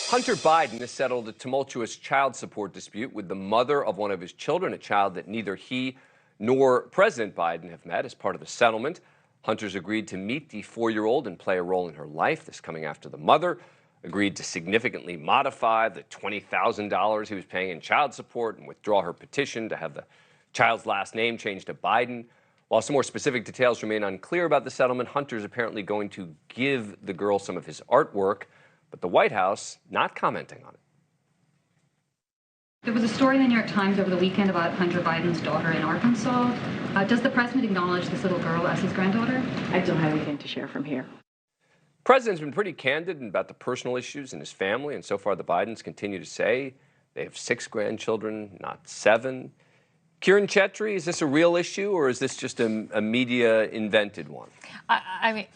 Hunter Biden has settled a tumultuous child support dispute with the mother of one of his children, a child that neither he nor President Biden have met. As part of the settlement, Hunter's agreed to meet the 4-year-old and play a role in her life. This coming after the mother agreed to significantly modify the $20,000 he was paying in child support and withdraw her petition to have the child's last name changed to Biden. While some more specific details remain unclear about the settlement, Hunter's apparently going to give the girl some of his artwork, but the White House not commenting on it. There was a story in the New York Times over the weekend about Hunter Biden's daughter in Arkansas. Does the president acknowledge this little girl as his granddaughter? I don't have anything to share from here. The president's been pretty candid about the personal issues in his family, and so far the Bidens continue to say they have 6 grandchildren, not 7. Kiran Chetry, is this a real issue, or is this just a media-invented one? I mean,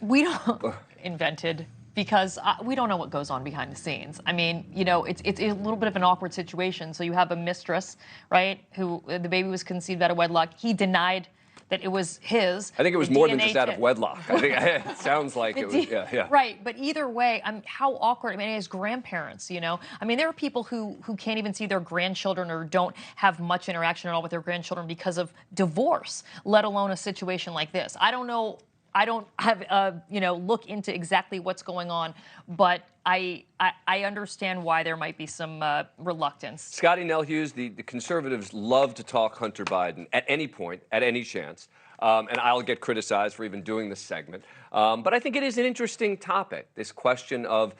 we don't invented because we don't know what goes on behind the scenes. I mean, you know, it's a little bit of an awkward situation. So you have a mistress, right, who the baby was conceived out of wedlock. He denied that it was his. I think it was more than just out of wedlock. I think it sounds like it was, yeah. Right, but either way, how awkward. I mean, as grandparents, you know, I mean, there are people who can't even see their grandchildren or don't have much interaction at all with their grandchildren because of divorce, let alone a situation like this. I don't know. I don't have, look into exactly what's going on, but I understand why there might be some reluctance. Scottie Nell Hughes, the conservatives love to talk Hunter Biden at any point, at any chance, and I'll get criticized for even doing this segment. But I think it is an interesting topic, this question of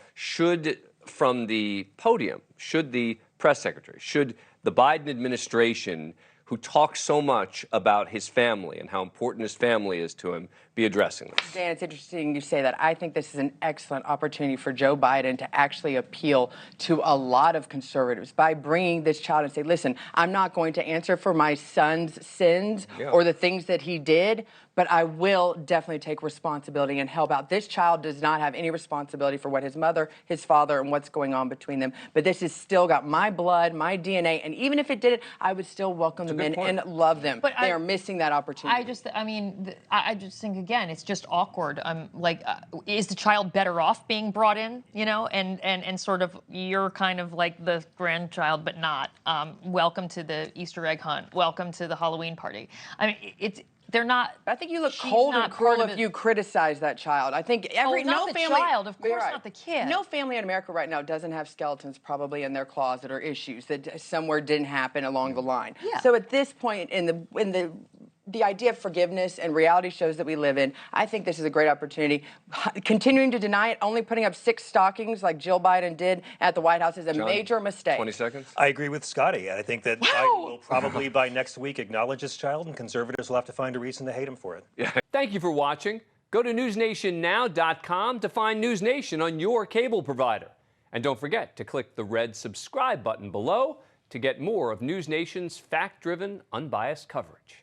from the podium, should the press secretary, should the Biden administration, who talks so much about his family and how important his family is to him, be addressing this? Dan, it's interesting you say that. I think this is an excellent opportunity for Joe Biden to actually appeal to a lot of conservatives by bringing this child and say, listen, I'm not going to answer for my son's sins or the things that he did, but I will definitely take responsibility and help out. This child does not have any responsibility for what his mother, his father, and what's going on between them. But this has still got my blood, my DNA, and even if it didn't, I would still welcome them in and love them. But they are missing that opportunity. I just think, again, it's just awkward. Is the child better off being brought in, you know, and sort of you're kind of like the grandchild, but not. Welcome to the Easter egg hunt. Welcome to the Halloween party. I mean, they're not. I think you look cold and cruel if you criticize that child. I think not the child, of course, not the kid. No family in America right now doesn't have skeletons probably in their closet or issues that somewhere didn't happen along the line. Yeah. So at this point in the idea of forgiveness and reality shows that we live in, I think this is a great opportunity. Continuing to deny it, only putting up 6 stockings like Jill Biden did at the White House is a major mistake. 20 seconds. I agree with Scottie. I think that Biden will probably by next week acknowledge his child, and conservatives will have to find a reason to hate him for it. Yeah. Thank you for watching. Go to newsnationnow.com to find News Nation on your cable provider. And don't forget to click the red subscribe button below to get more of News Nation's fact-driven, unbiased coverage.